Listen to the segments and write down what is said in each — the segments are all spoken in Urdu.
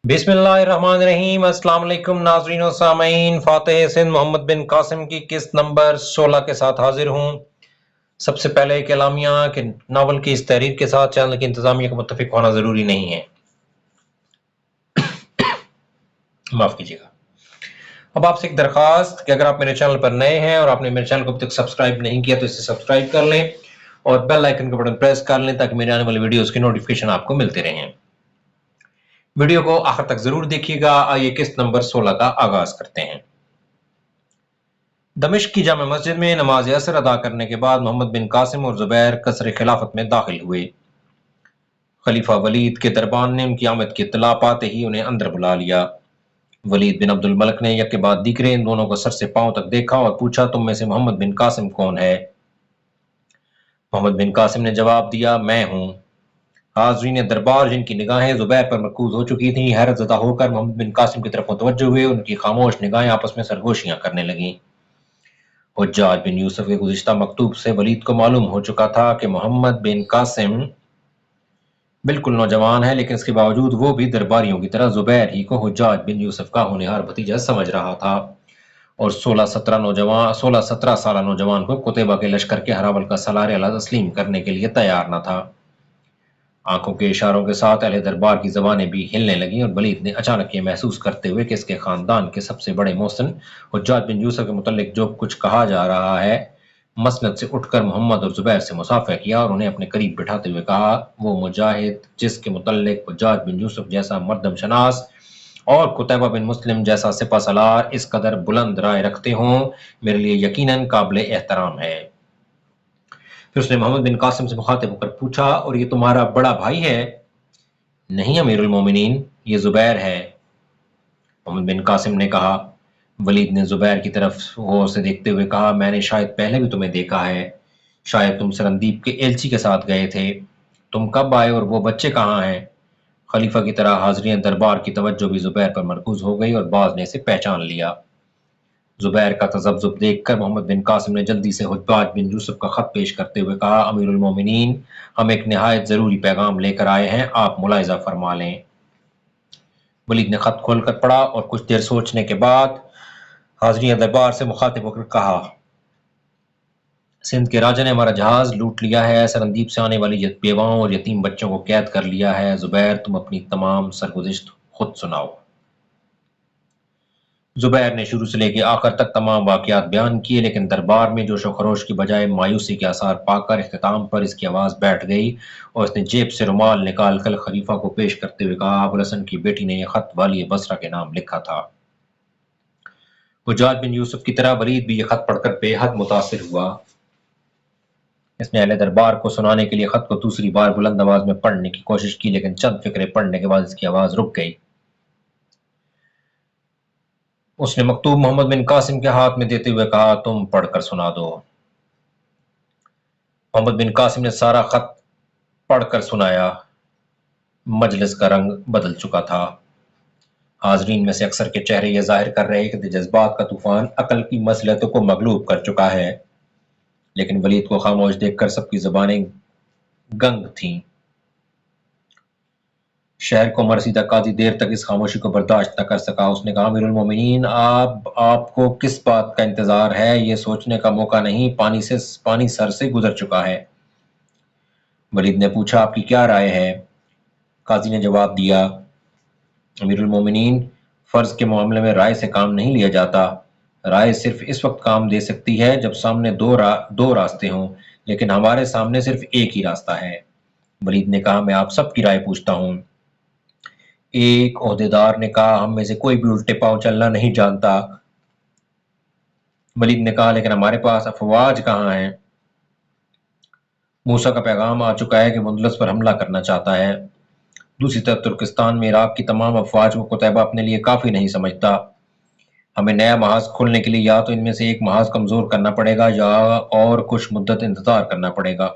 بسم اللہ الرحمن الرحیم۔ السلام علیکم ناظرین و سامعین، فاتح سندھ محمد بن قاسم کی قسط نمبر 16 کے ساتھ حاضر ہوں۔ سب سے پہلے ایک اعلامیہ کہ ناول کی اس تحریر کے ساتھ چینل کی انتظامیہ کا متفق ہونا ضروری نہیں ہے، معاف کیجیے گا۔ اب آپ سے ایک درخواست کہ اگر آپ میرے چینل پر نئے ہیں اور آپ نے میرے چینل کو اب تک سبسکرائب نہیں کیا تو اسے سبسکرائب کر لیں اور بیل آئیکن کا بٹن پریس کر لیں تاکہ میرے آنے والی ویڈیوز کی نوٹیفیکیشن آپ کو ملتے رہیں۔ ویڈیو کو آخر تک ضرور دیکھیے گا۔ آئیے قسط نمبر 16 کا آغاز کرتے ہیں۔ دمشق کی جامع مسجد میں نماز عصر ادا کرنے کے بعد محمد بن قاسم اور زبیر قصر خلافت میں داخل ہوئے۔ خلیفہ ولید کے دربان نے ان کی آمد کی اطلاع پاتے ہی انہیں اندر بلا لیا۔ ولید بن عبد الملک نے یک کے بعد دیگرے ان دونوں کو سر سے پاؤں تک دیکھا اور پوچھا، تم میں سے محمد بن قاسم کون ہے؟ محمد بن قاسم نے جواب دیا، میں ہوں۔ حاضرین دربار جن کی نگاہیں زبیر پر مرکوز ہو چکی تھیں حیرت زدہ ہو کر محمد بن قاسم کی طرف متوجہ ہوئے۔ ان کی خاموش نگاہیں آپس میں سرگوشیاں کرنے لگیں۔ حجاج بن یوسف کے گزشتہ مکتوب سے ولید کو معلوم ہو چکا تھا کہ محمد بن قاسم بالکل نوجوان ہے، لیکن اس کے باوجود وہ بھی درباریوں کی طرح زبیر ہی کو حجاج بن یوسف کا ہونہار بھتیجا سمجھ رہا تھا اور 16-17 سالہ نوجوان کو قتیبہ کے لشکر کے ہراول کا سالار اعلی تسلیم کرنے کے لیے تیار نہ تھا۔ آنکھوں کے اشاروں کے ساتھ اہل دربار کی زبانیں بھی ہلنے لگیں اور ولید نے اچانک یہ محسوس کرتے ہوئے کہ اس کے خاندان کے سب سے بڑے محسن حجاج بن یوسف کے متعلق جو کچھ کہا جا رہا ہے، مسند سے اٹھ کر محمد اور زبیر سے مصافحہ کیا اور انہیں اپنے قریب بٹھاتے ہوئے کہا، وہ مجاہد جس کے متعلق حجاج بن یوسف جیسا مردم شناس اور قتیبہ بن مسلم جیسا سپہ سالار اس قدر بلند رائے رکھتے ہوں، میرے لیے یقیناً قابل احترام ہے۔ پھر اس نے محمد بن قاسم سے مخاطب ہو کر پوچھا، اور یہ تمہارا بڑا بھائی ہے؟ نہیں امیر المومنین، یہ زبیر ہے، محمد بن قاسم نے کہا۔ ولید نے زبیر کی طرف غور سے دیکھتے ہوئے کہا، میں نے شاید پہلے بھی تمہیں دیکھا ہے، شاید تم سرندیپ کے ایلچی کے ساتھ گئے تھے، تم کب آئے اور وہ بچے کہاں ہیں؟ خلیفہ کی طرح حاضرین دربار کی توجہ بھی زبیر پر مرکوز ہو گئی اور بعض نے اسے پہچان لیا۔ زبیر کا تذبذب دیکھ کر محمد بن قاسم نے جلدی سے حجاج بن یوسف کا خط پیش کرتے ہوئے کہا، امیر المومنین، ہم ایک نہایت ضروری پیغام لے کر آئے ہیں، آپ ملاحظہ فرما لیں۔ ولید نے خط کھول کر پڑھا اور کچھ دیر سوچنے کے بعد حاضرین دربار سے مخاطب ہو کر کہا، سندھ کے راجا نے ہمارا جہاز لوٹ لیا ہے، سرندیپ سے آنے والی بیواؤں اور یتیم بچوں کو قید کر لیا ہے۔ زبیر، تم اپنی تمام سرگزشت خود سناؤ۔ زبیر نے شروع سے لے کے آخر تک تمام واقعات بیان کیے، لیکن دربار میں جوش و خروش کی بجائے مایوسی کے آثار پا کر اختتام پر اس کی آواز بیٹھ گئی اور اس نے جیب سے رومال نکال کر خلیفہ کو پیش کرتے ہوئے کہا، ابو الحسن کی بیٹی نے یہ خط والی بصرہ کے نام لکھا تھا۔ حجاج بن یوسف کی طرح ولید بھی یہ خط پڑھ کر بے حد متاثر ہوا۔ اس نے اہل دربار کو سنانے کے لیے خط کو دوسری بار بلند آواز میں پڑھنے کی کوشش کی، لیکن چند فقرے پڑھنے کے بعد اس کی آواز رک گئی۔ اس نے مکتوب محمد بن قاسم کے ہاتھ میں دیتے ہوئے کہا، تم پڑھ کر سنا دو۔ محمد بن قاسم نے سارا خط پڑھ کر سنایا۔ مجلس کا رنگ بدل چکا تھا۔ حاضرین میں سے اکثر کے چہرے یہ ظاہر کر رہے کہ جذبات کا طوفان عقل کی مصلحتوں کو مغلوب کر چکا ہے، لیکن ولید کو خاموش دیکھ کر سب کی زبانیں گنگ تھیں۔ شہر کو مرثیدہ قاضی دیر تک اس خاموشی کو برداشت نہ کر سکا۔ اس نے کہا، امیر المومنین، آپ کو کس بات کا انتظار ہے؟ یہ سوچنے کا موقع نہیں، پانی سر سے گزر چکا ہے۔ ولید نے پوچھا، آپ کی کیا رائے ہے؟ قاضی نے جواب دیا، امیر المومنین، فرض کے معاملے میں رائے سے کام نہیں لیا جاتا۔ رائے صرف اس وقت کام دے سکتی ہے جب سامنے دو راستے ہوں، لیکن ہمارے سامنے صرف ایک ہی راستہ ہے۔ ولید نے کہا، میں آپ سب کی رائے پوچھتا ہوں۔ ایک عہدیدار نے کہا، ہم میں سے کوئی بھی الٹے پاؤں چلنا نہیں جانتا۔ ولید نے کہا، لیکن ہمارے پاس افواج کہاں ہیں؟ موسیٰ کا پیغام آ چکا ہے کہ وہ اندلس پر حملہ کرنا چاہتا ہے۔ دوسری طرف ترکستان میں عراق کی تمام افواج کو قتیبہ اپنے لیے کافی نہیں سمجھتا۔ ہمیں نیا محاذ کھولنے کے لیے یا تو ان میں سے ایک محاذ کمزور کرنا پڑے گا یا اور کچھ مدت انتظار کرنا پڑے گا۔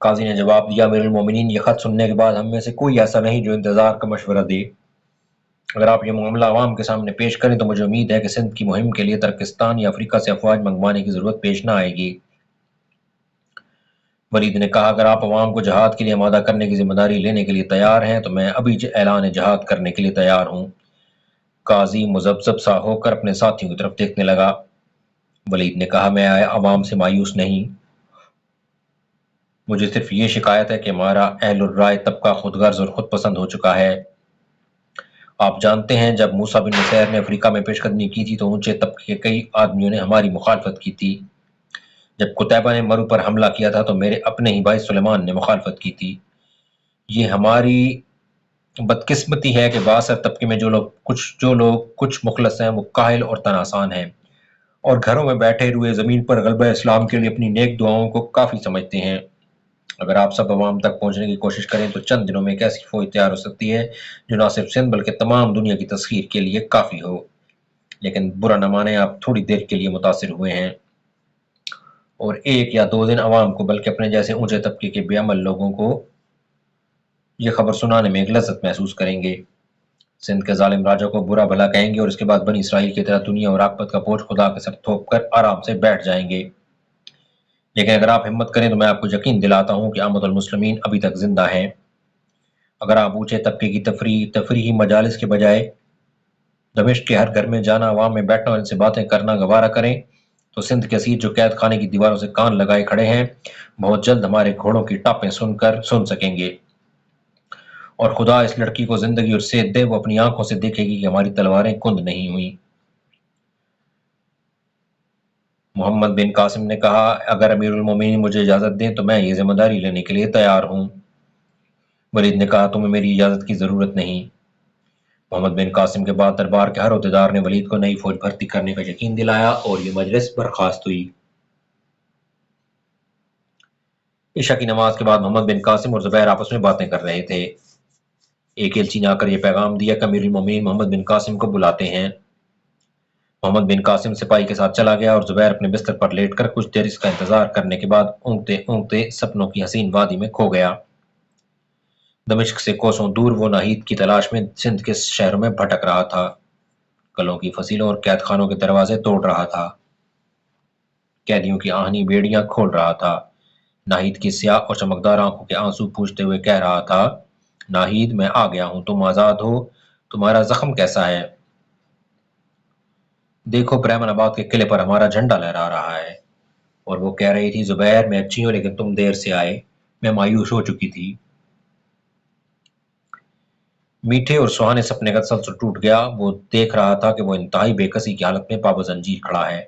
قاضی نے جواب دیا، امیر المومنین، یہ خط سننے کے بعد ہم میں سے کوئی ایسا نہیں جو انتظار کا مشورہ دے۔ اگر آپ یہ معاملہ عوام کے سامنے پیش کریں تو مجھے امید ہے کہ سندھ کی مہم کے لیے ترکستان یا افریقہ سے افواج منگوانے کی ضرورت پیش نہ آئے گی۔ ولید نے کہا اگر آپ عوام کو جہاد کے لیے آمادہ کرنے کی ذمہ داری لینے کے لیے تیار ہیں تو میں ابھی اعلان جہاد کرنے کے لیے تیار ہوں۔ قاضی مذبذب سا ہو کر اپنے ساتھیوں کی طرف دیکھنے لگا۔ ولید نے کہا میں عوام سے مایوس نہیں، مجھے صرف یہ شکایت ہے کہ ہمارا اہل الرائے طبقہ خود غرض اور خود پسند ہو چکا ہے۔ آپ جانتے ہیں جب موسیٰ بن نصیر نے افریقہ میں پیش قدمی کی تھی تو اونچے طبقے کے کئی آدمیوں نے ہماری مخالفت کی تھی۔ جب قتیبہ نے مرو پر حملہ کیا تھا تو میرے اپنے ہی بھائی سلیمان نے مخالفت کی تھی۔ یہ ہماری بدقسمتی ہے کہ بااثر طبقے میں جو لوگ کچھ مخلص ہیں وہ کاہل اور تناسان ہیں اور گھروں میں بیٹھے ہوئے زمین پر غلبہ اسلام کے لیے اپنی نیک دعاؤں کو کافی سمجھتے ہیں۔ اگر آپ سب عوام تک پہنچنے کی کوشش کریں تو چند دنوں میں ایک ایسی فوج تیار ہو سکتی ہے جو نہ صرف سندھ بلکہ تمام دنیا کی تسخیر کے لیے کافی ہو۔ لیکن برا نہ مانے آپ تھوڑی دیر کے لیے متاثر ہوئے ہیں اور 1 یا 2 دن عوام کو بلکہ اپنے جیسے اونچے طبقے کے بے عمل لوگوں کو یہ خبر سنانے میں ایک لذت محسوس کریں گے۔ سندھ کے ظالم راجا کو برا بھلا کہیں گے اور اس کے بعد بنی اسرائیل کی طرح دنیا اور عاقبت کا بوجھ خدا کے سر تھوپ کر آرام سے بیٹھ جائیں گے۔ لیکن اگر آپ ہمت کریں تو میں آپ کو یقین دلاتا ہوں کہ احمد المسلمین ابھی تک زندہ ہیں۔ اگر آپ اونچے طبقے کی تفریحی مجالس کے بجائے دمشق کے ہر گھر میں جانا، عوام میں بیٹھنا اور ان سے باتیں کرنا گوارا کریں تو سندھ کے اسیر جو قید خانے کی دیواروں سے کان لگائے کھڑے ہیں بہت جلد ہمارے گھوڑوں کی ٹاپیں سن سکیں گے، اور خدا اس لڑکی کو زندگی اور صحت دے، وہ اپنی آنکھوں سے دیکھے گی کہ ہماری تلواریں کند نہیں ہوئیں۔ محمد بن قاسم نے کہا اگر امیر المومنین مجھے اجازت دیں تو میں یہ ذمہ داری لینے کے لیے تیار ہوں۔ ولید نے کہا تمہیں میری اجازت کی ضرورت نہیں۔ محمد بن قاسم کے بعد دربار کے ہر عہدیدار نے ولید کو نئی فوج بھرتی کرنے کا یقین دلایا اور یہ مجلس برخاست ہوئی۔ عشاء کی نماز کے بعد محمد بن قاسم اور زبیر آپس میں باتیں کر رہے تھے۔ ایک ایلچی نے آ کر یہ پیغام دیا کہ امیر المومنین محمد بن قاسم کو بلاتے ہیں۔ محمد بن قاسم سپاہی کے ساتھ چلا گیا اور زبیر اپنے بستر پر لیٹ کر کچھ دیر اس کا انتظار کرنے کے بعد اونگتے اونگتے سپنوں کی حسین وادی میں کھو گیا۔ دمشق سے کوسوں دور وہ ناہید کی تلاش میں سندھ کے شہروں میں بھٹک رہا تھا، قلعوں کی فصیلوں اور قید خانوں کے دروازے توڑ رہا تھا، قیدیوں کی آہنی بیڑیاں کھول رہا تھا۔ ناہید کی سیاہ اور چمکدار آنکھوں کے آنسو پوچھتے ہوئے کہہ رہا تھا ناہید میں آ گیا ہوں، تم آزاد ہو، تمہارا زخم کیسا ہے؟ دیکھو برہمن آباد کے قلعے پر ہمارا جھنڈا لہرا رہا ہے۔ اور وہ کہہ رہی تھی زبیر میں اچھی ہوں لیکن تم دیر سے آئے، میں مایوس ہو چکی تھی۔ میٹھے اور سہانے سپنے کا تسلسل ٹوٹ گیا۔ وہ دیکھ رہا تھا کہ وہ انتہائی بے کسی کی حالت میں پابند زنجیر کھڑا ہے۔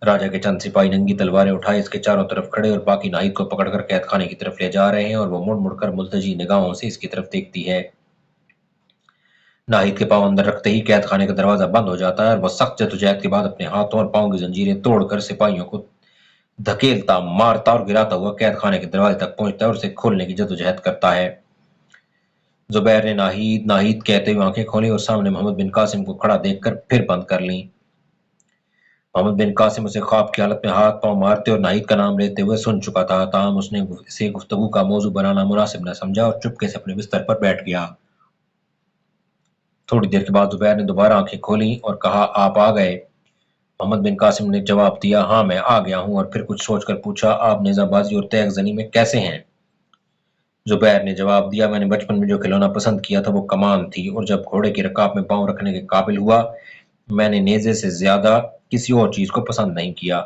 راجا کے چند سپاہی ننگی تلواریں اٹھائے اس کے چاروں طرف کھڑے اور باقی ناہید کو پکڑ کر قید خانے کی طرف لے جا رہے ہیں اور وہ مڑ مڑ کر ملتجی نگاہوں سے اس کی طرف دیکھتی ہے۔ ناہید کے پاؤں اندر رکھتے ہی قید خانے کا دروازہ بند ہو جاتا ہے اور وہ سخت جدوجہد کے بعد اپنے ہاتھوں اور پاؤں کی زنجیریں توڑ کر سپاہیوں کو دھکیلتا، مارتا اور گراتا ہوا قید خانے کے دروازے تک پہنچتا ہے اور اسے کھولنے کی جدوجہد کرتا ہے۔ زبیر نے ناہید ناہید کہتے ہوئے آنکھیں کھولیں اور سامنے محمد بن قاسم کو کھڑا دیکھ کر پھر بند کر لیں۔ محمد بن قاسم اسے خواب کی حالت میں ہاتھ پاؤں مارتے اور ناہید کا نام لیتے ہوئے سن چکا تھا، تاہم اس نے اسے گفتگو کا موضوع بنانا مناسب نہ سمجھا اور چپکے سے اپنے بستر پر بیٹھ گیا۔ تھوڑی دیر کے بعد زبیر نے دوبارہ آنکھیں کھولیں اور کہا آپ آ گئے؟ محمد بن قاسم نے جواب دیا ہاں میں آ گیا ہوں، اور پھر کچھ سوچ کر پوچھا آپ نیزہ بازی اور تیغ زنی میں کیسے ہیں؟ زبیر نے جواب دیا میں نے بچپن میں جو کھلونا پسند کیا تھا وہ کمان تھی، اور جب گھوڑے کی رکاب میں پاؤں رکھنے کے قابل ہوا میں نے نیزے سے زیادہ کسی اور چیز کو پسند نہیں کیا۔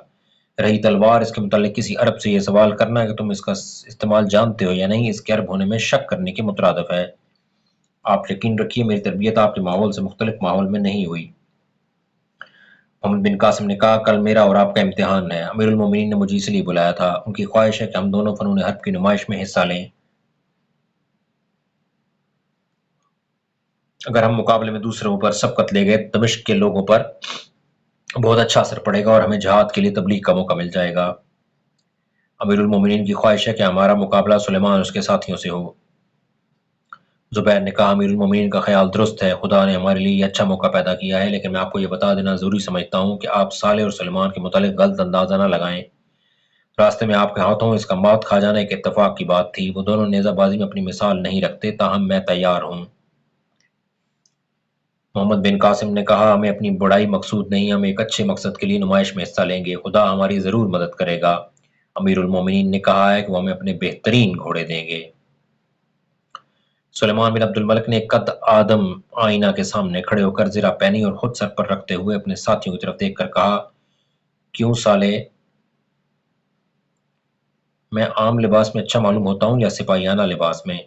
رہی تلوار، اس کے متعلق کسی عرب سے یہ سوال کرنا کہ تم اس کا استعمال جانتے ہو یا نہیں اس کے عرب ہونے میں شک کرنے کے مترادف ہے۔ آپ یقین رکھیے میری تربیت آپ کے ماحول سے مختلف ماحول میں نہیں ہوئی۔ محمد بن قاسم نے کہا کل میرا اور آپ کا امتحان ہے، امیر المومنین نے مجھے اس لیے بلایا تھا، ان کی خواہش ہے کہ ہم دونوں فنون حرب کی نمائش میں حصہ لیں۔ اگر ہم مقابلے میں دوسروں پر سبقت لے گئے دمشق کے لوگوں پر بہت اچھا اثر پڑے گا اور ہمیں جہاد کے لیے تبلیغ کا موقع مل جائے گا۔ امیر المومنین کی خواہش ہے کہ ہمارا مقابلہ سلیمان اور اس کے ساتھیوں سے ہو۔ زبیر نے کہا امیر المومنین کا خیال درست ہے، خدا نے ہمارے لیے یہ اچھا موقع پیدا کیا ہے، لیکن میں آپ کو یہ بتا دینا ضروری سمجھتا ہوں کہ آپ صالح اور سلیمان کے متعلق غلط اندازہ نہ لگائیں۔ راستے میں آپ کے ہاتھوں اس کا موت کھا جانا ایک اتفاق کی بات تھی، وہ دونوں نیزہ بازی میں اپنی مثال نہیں رکھتے، تاہم میں تیار ہوں۔ محمد بن قاسم نے کہا ہمیں اپنی بڑائی مقصود نہیں، ہم ایک اچھے مقصد کے لیے نمائش میں حصہ لیں گے، خدا ہماری ضرور مدد کرے گا۔ امیر المومنین نے کہا ہے کہ وہ ہمیں اپنے بہترین گھوڑے دیں گے۔ سلیمان بن عبد الملک نے قد آدم آئینہ کے سامنے کھڑے ہو کر زرہ پہنی اور خود سر پر رکھتے ہوئے اپنے ساتھیوں کی طرف دیکھ کر کہا، کیوں سالے، میں عام لباس میں اچھا معلوم ہوتا ہوں یا سپاہیانہ لباس میں؟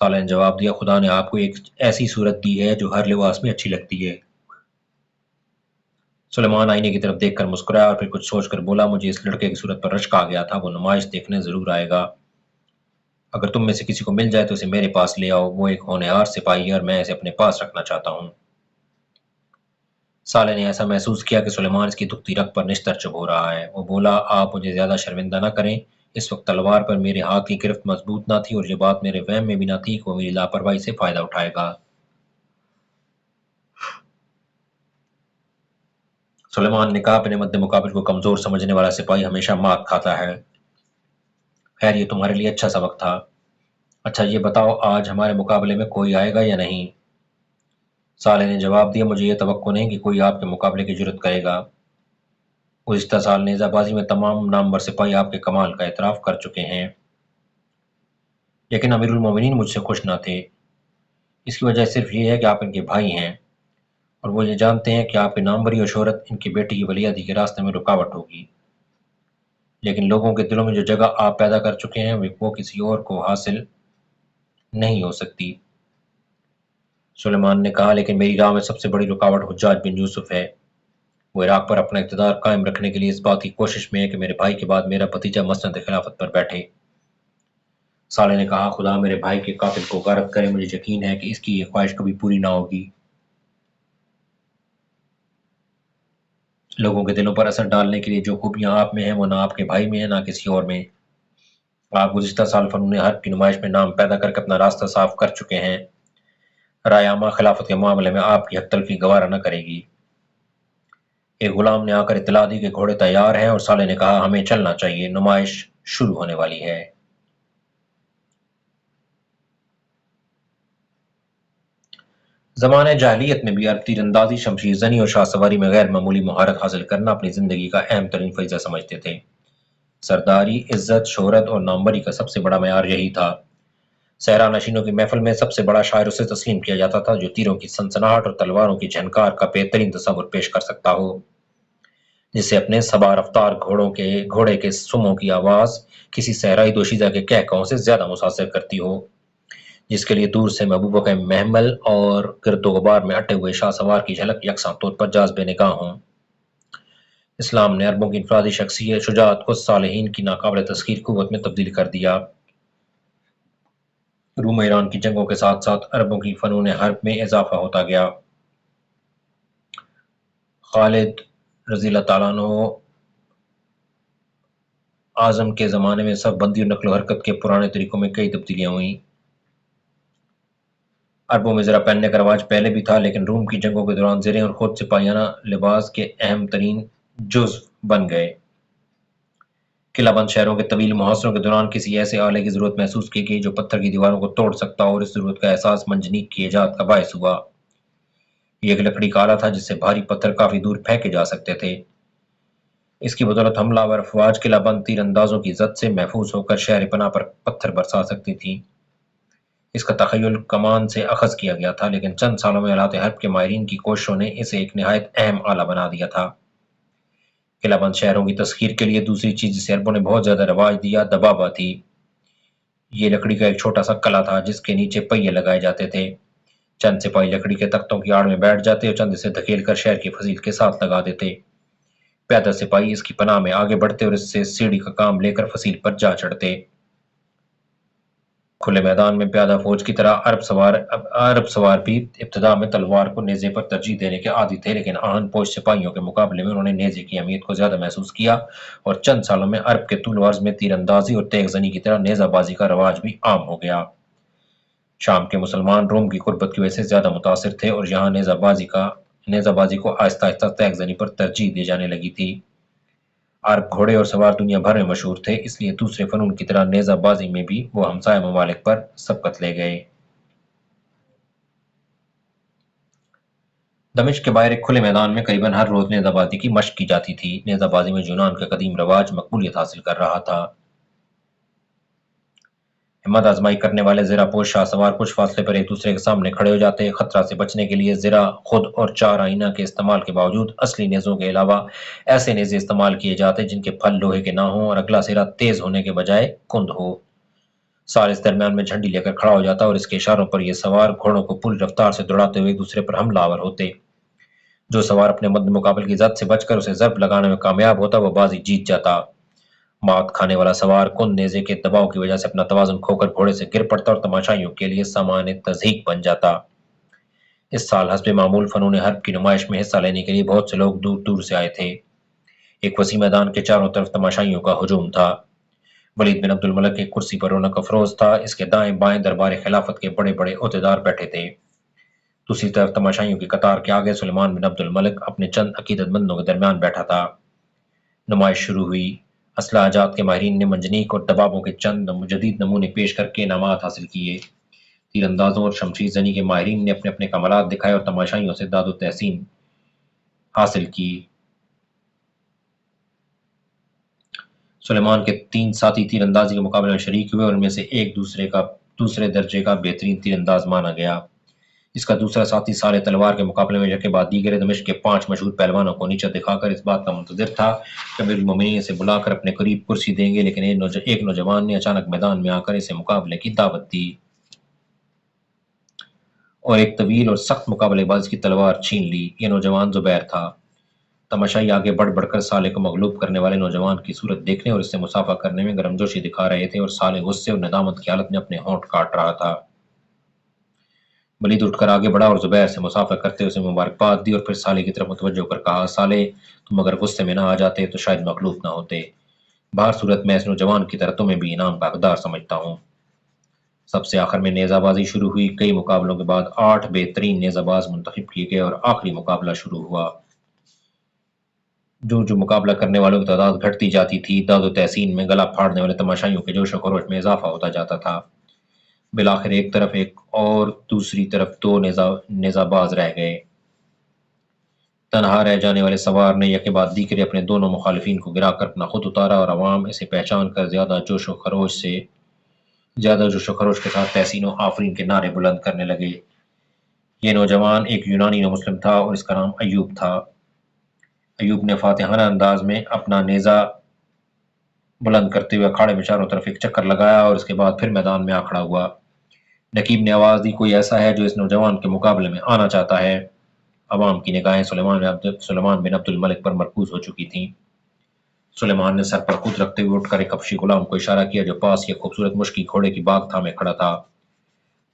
سالے نے جواب دیا، خدا نے آپ کو ایک ایسی صورت دی ہے جو ہر لباس میں اچھی لگتی ہے۔ سلیمان آئینے کی طرف دیکھ کر مسکرایا اور پھر کچھ سوچ کر بولا، مجھے اس لڑکے کی صورت پر رشک آ گیا تھا، وہ نمائش دیکھنے ضرور آئے گا۔ اگر تم میں سے کسی کو مل جائے تو اسے میرے پاس لے آؤ، وہ ایک ہونہار سپاہی ہے اور میں اسے اپنے پاس رکھنا چاہتا ہوں۔ سالے نے ایسا محسوس کیا کہ سلیمان اس کی دکھتی رگ پر نشتر چبھ ہو رہا ہے۔ وہ بولا، آپ مجھے زیادہ شرمندہ نہ کریں، اس وقت تلوار پر میرے ہاتھ کی گرفت مضبوط نہ تھی اور یہ بات میرے وہم میں بھی نہ تھی کہ وہ میری لاپرواہی سے فائدہ اٹھائے گا۔ سلیمان نے کہا، اپنے مد مقابل کو کمزور سمجھنے والا سپاہی ہمیشہ مات کھاتا ہے۔ خیر، یہ تمہارے لیے اچھا سبق تھا۔ اچھا یہ بتاؤ، آج ہمارے مقابلے میں کوئی آئے گا یا نہیں؟ سالے نے جواب دیا، مجھے یہ توقع نہیں کہ کوئی آپ کے مقابلے کی جرت کرے گا۔ گزشتہ سال نیزہ بازی میں تمام نامور سپاہی آپ کے کمال کا اعتراف کر چکے ہیں، لیکن امیر المومنین مجھ سے خوش نہ تھے۔ اس کی وجہ صرف یہ ہے کہ آپ ان کے بھائی ہیں اور وہ یہ جانتے ہیں کہ آپ کی ناموری اور شہرت ان کی بیٹی کی ولیعہدی کے راستے میں رکاوٹ ہوگی، لیکن لوگوں کے دلوں میں جو جگہ آپ پیدا کر چکے ہیں وہ کسی اور کو حاصل نہیں ہو سکتی۔ سلیمان نے کہا، لیکن میری راہ میں سب سے بڑی رکاوٹ حجاج بن یوسف ہے۔ وہ عراق پر اپنا اقتدار قائم رکھنے کے لیے اس بات کی کوشش میں ہے کہ میرے بھائی کے بعد میرا بھتیجا مسند خلافت پر بیٹھے۔ سالے نے کہا، خدا میرے بھائی کے قاتل کو غارت کرے، مجھے یقین ہے کہ اس کی یہ خواہش کبھی پوری نہ ہوگی۔ لوگوں کے دلوں پر اثر ڈالنے کے لیے جو خوبیاں آپ میں ہیں وہ نہ آپ کے بھائی میں ہیں نہ کسی اور میں۔ آپ گزشتہ سال فنون حرب کی نمائش میں نام پیدا کر کے اپنا راستہ صاف کر چکے ہیں۔ رائے عامہ خلافت کے معاملے میں آپ کی حق تلفی گوارا نہ کرے گی۔ ایک غلام نے آ کر اطلاع دی کہ گھوڑے تیار ہیں اور سالے نے کہا، ہمیں چلنا چاہیے، نمائش شروع ہونے والی ہے۔ زمانۂ جاہلیت میں بھی عرب تیر اندازی، شمشیر زنی اور شاہ سواری میں غیر معمولی مہارت حاصل کرنا اپنی زندگی کا اہم ترین فریضہ سمجھتے تھے۔ سرداری، عزت، شہرت اور ناموری کا سب سے بڑا معیار یہی تھا۔ صحرا نشینوں کی محفل میں سب سے بڑا شاعر اسے تسلیم کیا جاتا تھا جو تیروں کی سنسناہٹ اور تلواروں کی جھنکار کا بہترین تصور پیش کر سکتا ہو، جسے اپنے سبا رفتار گھوڑے کے سموں کی آواز کسی صحرائی دوشیزہ کے کہکہوں سے زیادہ متاثر کرتی ہو، جس کے لیے دور سے محبوبہ کے محمل اور گرد و غبار میں اٹے ہوئے شاہ سوار کی جھلک یکساں طور پر جاذب نگاہ ہوں۔ اسلام نے عربوں کی انفرادی شجاعت کو صالحین کی ناقابل تسخیر قوت میں تبدیل کر دیا۔ روم ایران کی جنگوں کے ساتھ ساتھ عربوں کی فنون حرب میں اضافہ ہوتا گیا۔ خالد رضی اللہ تعالیٰ عنہ اعظم کے زمانے میں صف بندی اور نقل و حرکت کے پرانے طریقوں میں کئی تبدیلیاں ہوئیں۔ عربوں میں زرہ پہننے کا رواج پہلے بھی تھا، لیکن روم کی جنگوں کے دوران زرہیں اور خود سپاہیانہ لباس کے اہم ترین جزو بن گئے۔ قلعہ بند شہروں کے طویل محاصروں کے دوران کسی ایسے آلے کی ضرورت محسوس کی گئی جو پتھر کی دیواروں کو توڑ سکتا ہو، اور اس ضرورت کا احساس منجنیق کی ایجاد کا باعث ہوا۔ یہ ایک لکڑی کا آلہ تھا جس سے بھاری پتھر کافی دور پھینکے جا سکتے تھے۔ اس کی بدولت حملہ آور افواج قلعہ بند تیر اندازوں کی زد سے محفوظ ہو کر شہر پناہ پر پتھر برسا سکتی تھیں۔ اس کا تخیل کمان سے اخذ کیا گیا تھا، لیکن چند سالوں میں آلات حرب کے ماہرین کی کوششوں نے اسے ایک نہایت اہم آلہ بنا دیا تھا۔ قلعہ بند شہروں کی تسخیر کے لیے دوسری چیز جسے عربوں نے بہت زیادہ رواج دیا دبابہ تھی۔ یہ لکڑی کا ایک چھوٹا سا کلا تھا جس کے نیچے پہیے لگائے جاتے تھے۔ چند سپاہی لکڑی کے تختوں کی آڑ میں بیٹھ جاتے اور چند اسے دھکیل کر شہر کی فضیل کے ساتھ لگا دیتے۔ پیادہ سپاہی اس کی پناہ میں آگے بڑھتے اور اس سے سیڑھی کا کام لے کر فصیل پر جا چڑھتے۔ کھلے میدان میں پیادہ فوج کی طرح عرب سوار بھی ابتدا میں تلوار کو نیزے پر ترجیح دینے کے عادی تھے، لیکن آہن پوش سپاہیوں کے مقابلے میں انہوں نے نیزے کی اہمیت کو زیادہ محسوس کیا، اور چند سالوں میں عرب کے طول و عرض میں تیر اندازی اور تیغ زنی کی طرح نیزہ بازی کا رواج بھی عام ہو گیا۔ شام کے مسلمان روم کی قربت کی وجہ سے زیادہ متاثر تھے اور یہاں نیزہ بازی کو آہستہ آہستہ تیغ زنی پر ترجیح دی جانے لگی تھی۔ عرب گھوڑے اور سوار دنیا بھر میں مشہور تھے، اس لیے دوسرے فنون کی طرح نیزہ بازی میں بھی وہ ہمسایہ ممالک پر سبقت لے گئے۔ دمشق کے باہر ایک کھلے میدان میں قریباً ہر روز نیزہ بازی کی مشق کی جاتی تھی۔ نیزہ بازی میں یونان کا قدیم رواج مقبولیت حاصل کر رہا تھا۔ ہمت آزمائی کرنے والے زرہ پوش شاہ سوار کچھ فاصلے پر ایک دوسرے کے سامنے کھڑے ہو جاتے۔ خطرہ سے بچنے کے لیے زرہ خود اور چار آئینہ کے استعمال کے باوجود اصلی نیزوں کے علاوہ ایسے نیزے استعمال کیے جاتے جن کے پھل لوہے کے نہ ہوں اور اگلا سرا تیز ہونے کے بجائے کند ہو۔ سال اس درمیان میں جھنڈی لے کر کھڑا ہو جاتا اور اس کے اشاروں پر یہ سوار گھوڑوں کو پوری رفتار سے دوڑاتے ہوئے ایک دوسرے پر حملہ آور ہوتے۔ جو سوار اپنے مد مقابل کی زد سے بچ کر اسے ضرب لگانے میں کامیاب ہوتا وہ بازی جیت جاتا۔ مات کھانے والا سوار کند نیزے کے دباؤ کی وجہ سے اپنا توازن کھو کر گھوڑے سے گر پڑتا اور تماشائیوں کے لیے سامان تضحیک بن جاتا۔ اس سال حسب معمول فنون حرب کی نمائش میں حصہ لینے کے لیے بہت سے لوگ دور دور سے آئے تھے۔ ایک وسیع میدان کے چاروں طرف تماشائیوں کا ہجوم تھا۔ ولید بن عبد الملک ایک کرسی پر رونق افروز تھا۔ اس کے دائیں بائیں دربار خلافت کے بڑے بڑے عہدیدار بیٹھے تھے۔ دوسری طرف تماشائیوں کی قطار کے آگے سلیمان بن عبد الملک اپنے چند عقیدت مندوں کے درمیان بیٹھا تھا۔ نمائش شروع ہوئی۔ اسلحہ جات کے ماہرین نے منجنیق اور دبابوں کے چند جدید نمونے پیش کر کے انعامات حاصل کیے۔ تیر اندازوں اور شمشیر زنی کے ماہرین نے اپنے اپنے کمالات دکھائے اور تماشائیوں سے داد و تحسین حاصل کی۔ سلیمان کے 3 ساتھی تیر اندازی کے مقابلے میں شریک ہوئے اور ان میں سے ایک دوسرے درجے کا بہترین تیر انداز مانا گیا۔ اس کا دوسرا ساتھی سالے تلوار کے مقابلے میں یکے بعد دیگر دمشق کے 5 مشہور پہلوانوں کو نیچے دکھا کر اس بات کا منتظر تھا کہ امیر المومنین اسے بلا کر اپنے قریب کرسی دیں گے، لیکن ایک نوجوان نے اچانک میدان میں آ کر اسے مقابلے کی دعوت دی اور ایک طویل اور سخت مقابلے باز کی تلوار چھین لی۔ یہ نوجوان زبیر تھا۔ تماشائی آگے بڑھ بڑھ کر سالے کو مغلوب کرنے والے نوجوان کی صورت دیکھنے اور اس سے مصافحہ کرنے میں گرمجوشی دکھا رہے تھے اور سالے غصے اور ندامت کی حالت میں اپنے ہونٹ کاٹ رہا تھا۔ ولید اٹھ کر آگے بڑھا اور زبیر سے مصافحہ کرتے اسے مبارکباد دی اور پھر سالے کی طرف متوجہ ہو کر کہا، سالے تم اگر غصے میں نہ آ جاتے تو شاید مغلوب نہ ہوتے۔ بہر صورت میں اس نوجوان کی طرح تمہیں بھی انعام کا حقدار سمجھتا ہوں۔ سب سے آخر میں نیزہ بازی شروع ہوئی۔ کئی مقابلوں کے بعد 8 بہترین نیزہ باز منتخب کیے گئے اور آخری مقابلہ شروع ہوا۔ جو مقابلہ کرنے والوں کی تعداد گھٹتی جاتی تھی، داد و تحسین میں گلا پھاڑنے والے تماشائیوں کے جوش و خروش میں اضافہ ہوتا جاتا تھا۔ بالآخر ایک طرف ایک اور دوسری طرف 2 نیزہ باز رہ گئے۔ تنہا رہ جانے والے سوار نے یکے بعد دیگرے اپنے دونوں مخالفین کو گرا کر اپنا خود اتارا اور عوام اسے پہچان کر زیادہ جوش و خروش کے ساتھ تحسین و آفرین کے نعرے بلند کرنے لگے۔ یہ نوجوان ایک یونانی نو مسلم تھا اور اس کا نام ایوب تھا۔ ایوب نے فاتحانہ انداز میں اپنا نیزہ بلند کرتے ہوئے اکھاڑے میں چاروں طرف ایک چکر لگایا اور اس کے بعد پھر میدان میں آ کھڑا ہوا۔ نقیب نے آواز دی، کوئی ایسا ہے جو اس نوجوان کے مقابلے میں آنا چاہتا ہے؟ عوام کی نگاہیں سلیمان بن عبد الملک پر مرکوز ہو چکی تھیں۔ سلیمان نے سر پر خود رکھتے ہوئے اٹھ کر ایک حبشی غلام کو اشارہ کیا جو پاس ایک خوبصورت مشکی گھوڑے کی باگ تھامے کھڑا تھا۔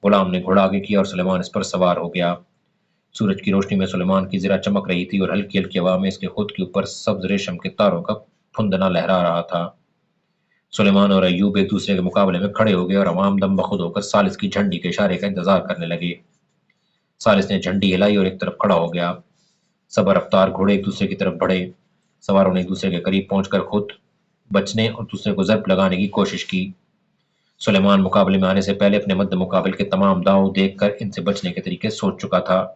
غلام نے گھوڑا آگے کیا اور سلیمان اس پر سوار ہو گیا۔ سورج کی روشنی میں سلیمان کی زرہ چمک رہی تھی اور ہلکی ہلکی ہوا میں اس کے خود کے اوپر سبز ریشم کے تاروں کا پھندنا لہرا رہا تھا۔ سلیمان اور ایوب ایک دوسرے کے مقابلے میں کھڑے ہو گئے اور عوام دم بخود ہو کر سالس کی جھنڈی کے اشارے کا انتظار کرنے لگے۔ سالس نے جھنڈی ہلائی اور ایک طرف کھڑا ہو گیا۔ صبر رفتار گھوڑے ایک دوسرے کی طرف بڑھے۔ سواروں نے ایک دوسرے کے قریب پہنچ کر خود بچنے اور دوسرے کو ضرب لگانے کی کوشش کی۔ سلیمان مقابلے میں آنے سے پہلے اپنے مد مقابل کے تمام داؤں دیکھ کر ان سے بچنے کے طریقے سوچ چکا تھا۔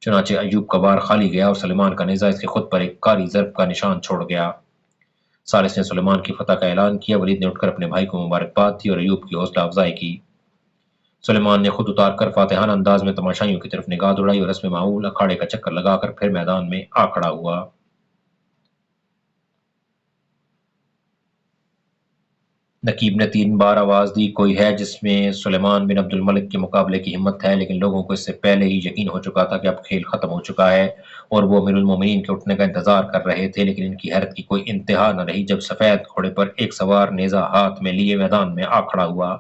چنانچہ ایوب کا وار خالی گیا اور سلیمان کا نیزہ اس کے خود پر ایک کاری ضرب کا نشان چھوڑ گیا۔ سالس نے سلیمان کی فتح کا اعلان کیا۔ ولید نے اٹھ کر اپنے بھائی کو مبارکباد دی اور ایوب کی حوصلہ افزائی کی۔ سلیمان نے خود اتار کر فاتحانہ انداز میں تماشائیوں کی طرف نگاہ دوڑائی اور رسم معمول اکھاڑے کا چکر لگا کر پھر میدان میں آ کھڑا ہوا۔ نقیب نے 3 بار آواز دی، کوئی ہے جس میں سلیمان بن عبد الملک کے مقابلے کی ہمت ہے؟ لیکن لوگوں کو اس سے پہلے ہی یقین ہو چکا تھا کہ اب کھیل ختم ہو چکا ہے اور وہ امیر المومنین کے اٹھنے کا انتظار کر رہے تھے۔ لیکن ان کی حیرت کی کوئی انتہا نہ رہی جب سفید گھوڑے پر ایک سوار نیزہ ہاتھ میں لیے میدان میں آ کھڑا ہوا۔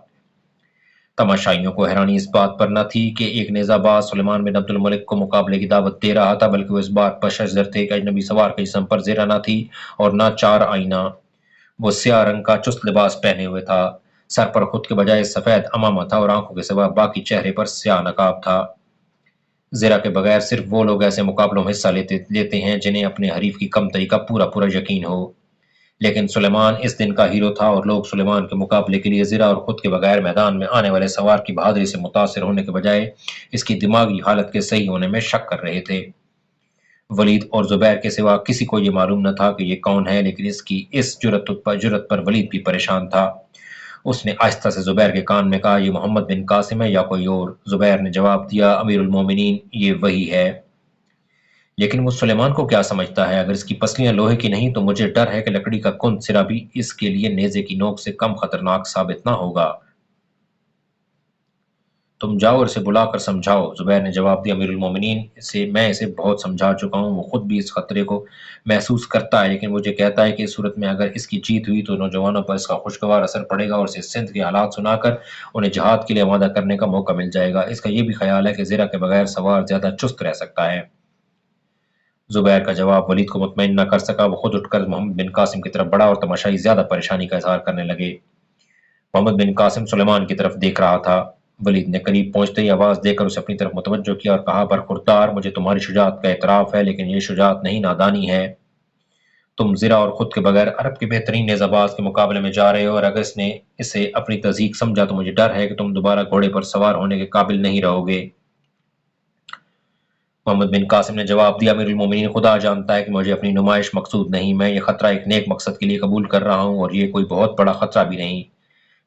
تماشائیوں کو حیرانی اس بات پر نہ تھی کہ ایک نیزہ باز سلیمان بن عبد الملک کو مقابلے کی دعوت دے رہا تھا، بلکہ وہ اس بات پر ششدر تھے کہ اجنبی سوار کے جسم پر زرہ نہ تھی اور نہ 4 آئینہ۔ وہ سیاہ رنگ کا چست لباس پہنے ہوئے تھا۔ سر پر خود کے بجائے سفید عمامہ تھا اور آنکھوں کے سوا باقی چہرے پر سیاہ نقاب تھا۔ زرہ کے بغیر صرف وہ لوگ ایسے مقابلوں میں حصہ لیتے ہیں جنہیں اپنے حریف کی کمتری کا پورا یقین ہو۔ لیکن سلیمان اس دن کا ہیرو تھا اور لوگ سلیمان کے مقابلے کے لیے زرہ اور خود کے بغیر میدان میں آنے والے سوار کی بہادری سے متاثر ہونے کے بجائے اس کی دماغی حالت کے صحیح ہونے میں شک کر رہے تھے۔ ولید اور زبیر کے سوا کسی کو یہ معلوم نہ تھا کہ یہ کون ہے، لیکن اس کی اس جرت پر ولید بھی پریشان تھا۔ اس نے آہستہ سے زبیر کے کان میں کہا، یہ محمد بن قاسم ہے یا کوئی اور؟ زبیر نے جواب دیا، امیر المومنین، یہ وہی ہے۔ لیکن وہ سلیمان کو کیا سمجھتا ہے؟ اگر اس کی پسلیاں لوہے کی نہیں تو مجھے ڈر ہے کہ لکڑی کا کند سرا بھی اس کے لیے نیزے کی نوک سے کم خطرناک ثابت نہ ہوگا۔ تم جاؤ اور اسے بلا کر سمجھاؤ، زبیر نے جواب دیا، امیر المومنین، میں اسے بہت سمجھا چکا ہوں، وہ خود بھی اس خطرے کو محسوس کرتا ہے، لیکن مجھے کہتا ہے کہ اس صورت میں اگر اس کی جیت ہوئی تو نوجوانوں پر اس کا خوشگوار اثر پڑے گا اور اسے سندھ کے حالات سنا کر انہیں جہاد کے لیے آمادہ کرنے کا موقع مل جائے گا۔ اس کا یہ بھی خیال ہے کہ زرہ کے بغیر سوار زیادہ چست رہ سکتا ہے۔ زبیر کا جواب ولید کو مطمئن نہ کر سکا۔ وہ خود اٹھ کر محمد بن قاسم کی طرف بڑھا اور تماشائی زیادہ پریشانی کا اظہار کرنے لگے۔ محمد بن قاسم سلیمان کی طرف دیکھ رہا تھا۔ ولید نے قریب پہنچتے ہی آواز دے کر اسے اپنی طرف متوجہ کیا اور کہا، برخوردار، مجھے تمہاری شجاعت کا اعتراف ہے، لیکن یہ شجاعت نہیں، نادانی ہے۔ تم زرہ اور خود کے بغیر عرب کے بہترین نیزہ باز کے مقابلے میں جا رہے ہو، اور اگر اس نے اسے اپنی تضحیق سمجھا تو مجھے ڈر ہے کہ تم دوبارہ گھوڑے پر سوار ہونے کے قابل نہیں رہو گے۔ محمد بن قاسم نے جواب دیا، امیر المومنین، خدا جانتا ہے کہ مجھے اپنی نمائش مقصود نہیں، میں یہ خطرہ ایک نیک مقصد کے لیے قبول کر رہا ہوں، اور یہ کوئی بہت بڑا خطرہ بھی نہیں۔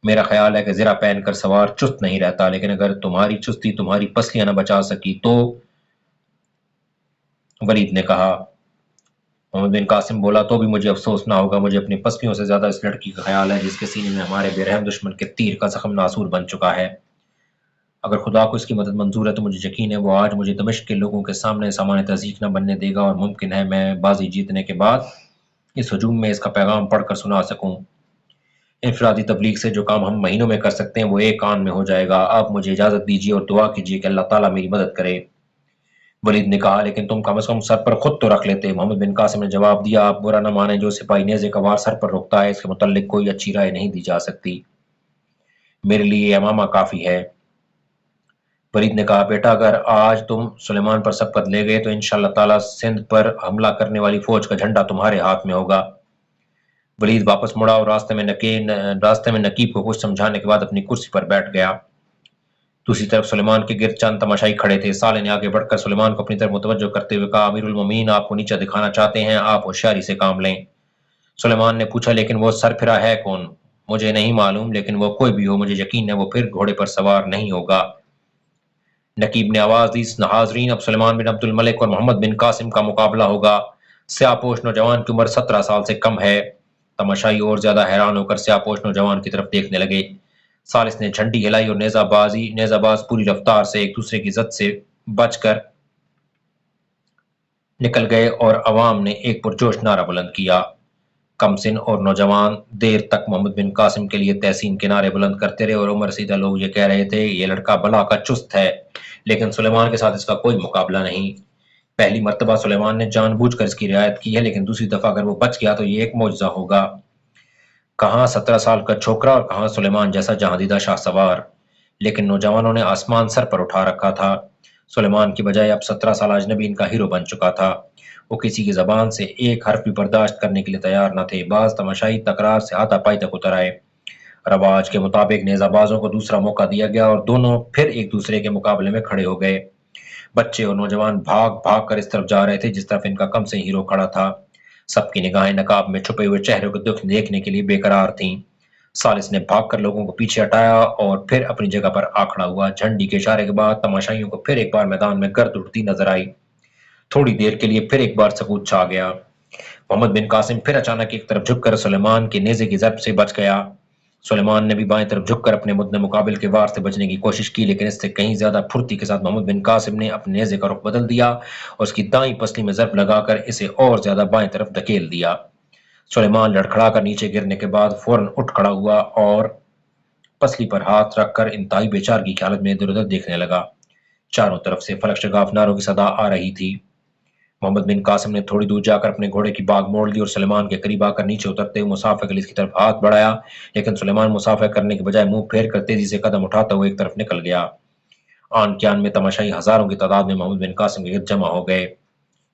میرا خیال ہے کہ زرہ پہن کر سوار چست نہیں رہتا، لیکن اگر تمہاری چستی تمہاری پسلیاں نہ بچا سکی تو؟ ولید نے کہا۔ محمد بن قاسم بولا، تو بھی مجھے افسوس نہ ہوگا، مجھے اپنی پسلیوں سے زیادہ اس لڑکی کا خیال ہے جس کے سینے میں ہمارے بے رحم دشمن کے تیر کا زخم ناصور بن چکا ہے۔ اگر خدا کو اس کی مدد منظور ہے تو مجھے یقین ہے وہ آج مجھے دمشق کے لوگوں کے سامنے سامان تضحیق نہ بننے دے گا، اور ممکن ہے میں بازی جیتنے کے بعد اس ہجوم میں اس کا پیغام پڑھ کر سنا سکوں۔ انفرادی تبلیغ سے جو کام ہم مہینوں میں کر سکتے ہیں وہ ایک آن میں ہو جائے گا۔ آپ مجھے اجازت دیجیے اور دعا کیجیے کہ اللہ تعالیٰ میری مدد کرے۔ ولید نے کہا، لیکن تم کم از کم سر پر خود تو رکھ لیتے۔ محمد بن قاسم نے جواب دیا، آپ برا نہ مانیں، جو سپاہی نیزے کا وار سر پر رکتا ہے اس کے متعلق کوئی اچھی رائے نہیں دی جا سکتی۔ میرے لیے یہ امامہ کافی ہے۔ ولید نے کہا، بیٹا، اگر آج تم سلیمان پر سبقت لے گئے تو انشاءاللہ تعالیٰ سندھ پر حملہ کرنے والی فوج کا جھنڈا تمہارے ہاتھ میں ہوگا۔ ولید واپس مڑا اور راستے میں نقیب کو کچھ سمجھانے کے بعد اپنی کرسی پر بیٹھ گیا۔ دوسری طرف سلیمان کے گرد چند تماشائی کھڑے تھے۔ صالح نے آگے بڑھ کر سلیمان کو اپنی طرف متوجہ کرتے ہوئے کہا، امیر المومنین، آپ کو نیچا دکھانا چاہتے ہیں، آپ ہوشیاری سے کام لیں۔ سلیمان نے پوچھا، لیکن وہ سرفرا ہے کون؟ مجھے نہیں معلوم، لیکن وہ کوئی بھی ہو مجھے یقین ہے وہ پھر گھوڑے پر سوار نہیں ہوگا۔ نقیب نے آواز دی، حاضرین، اب سلیمان بن عبد الملک اور محمد بن قاسم کا مقابلہ ہوگا۔ سیاہ پوش نوجوان کی عمر 17 سال سے کم ہے۔ تماشائی اور زیادہ حیران ہو کر سیاہ پوش نوجوان کی طرف دیکھنے لگے۔ ثالث نے جھنڈی ہلائی اور نیزہ باز پوری رفتار سے ایک دوسرے کی زد سے بچ کر نکل گئے اور عوام نے ایک پرجوش نعرہ بلند کیا۔ کم سن اور نوجوان دیر تک محمد بن قاسم کے لیے تحسین کے نعرے بلند کرتے رہے، اور عمر رسیدہ لوگ یہ کہہ رہے تھے، یہ لڑکا بلا کا چست ہے، لیکن سلیمان کے ساتھ اس کا کوئی مقابلہ نہیں۔ پہلی مرتبہ سلیمان نے جان بوجھ کر اس کی رعایت کی ہے، لیکن دوسری دفعہ اگر وہ بچ گیا تو یہ ایک معجزہ ہوگا۔ کہاں 17 سال کا چھوکرا اور کہاں سلیمان جیسا جہاندیدہ شاہ سوار، لیکن نوجوانوں نے آسمان سر پر اٹھا رکھا تھا۔ سلیمان کی بجائے اب 17 سال اجنبی ان کا ہیرو بن چکا تھا۔ وہ کسی کی زبان سے ایک حرف بھی برداشت کرنے کے لیے تیار نہ تھے۔ بعض تماشائی تکرار سے ہاتھا پائی تک اتر آئے۔ رواج کے مطابق نیزہ بازوں کو دوسرا موقع دیا گیا اور دونوں پھر ایک دوسرے کے مقابلے میں کھڑے ہو گئے۔ بچے اور نوجوان بھاگ بھاگ کر اس طرف جا رہے تھے جس طرف ان کا کم سے ہیرو کھڑا تھا۔ سب کی نگاہیں نقاب میں چھپے ہوئے چہرے کو دیکھنے کے لیے بے قرار تھیں۔ ثالث نے بھاگ کر لوگوں کو پیچھے ہٹایا اور پھر اپنی جگہ پر آ کھڑا ہوا۔ جھنڈی کے اشارے کے بعد تماشائیوں کو پھر ایک بار میدان میں گرد اٹھتی نظر آئی۔ تھوڑی دیر کے لیے پھر ایک بار سکوت چھا گیا۔ محمد بن قاسم پھر اچانک ایک طرف جھک کر سلیمان کے نیزے کی ضرب سے بچ گیا۔ سلیمان نے بھی بائیں طرف جھک کر اپنے مدن مقابل کے وار سے بچنے کی کوشش کی، لیکن اس سے کہیں زیادہ پھرتی کے ساتھ محمد بن قاسم نے اپنے نیزے کا رخ بدل دیا اور اس کی دائیں پسلی میں ضرب لگا کر اسے اور زیادہ بائیں طرف دھکیل دیا۔ سلیمان لڑکھڑا کر نیچے گرنے کے بعد فوراً اٹھ کھڑا ہوا اور پسلی پر ہاتھ رکھ کر انتہائی بے چارگی کی حالت میں ادھر ادھر دیکھنے لگا۔ چاروں طرف سے فلک شگاف نعروں کی صدا آ رہی تھی۔ محمد بن قاسم نے تھوڑی دور جا کر اپنے گھوڑے کی باگ موڑ لی اور سلیمان کے قریب آ کر نیچے اترتے ہوئے مسافہ کے لیے اس کی طرف ہاتھ بڑھایا، لیکن سلیمان مسافہ کرنے کے بجائے منہ پھیر کر تیزی سے قدم اٹھاتا ہوا ایک طرف نکل گیا۔ آن کیان میں تماشائی ہزاروں کی تعداد میں محمد بن قاسم کے گرد جمع ہو گئے۔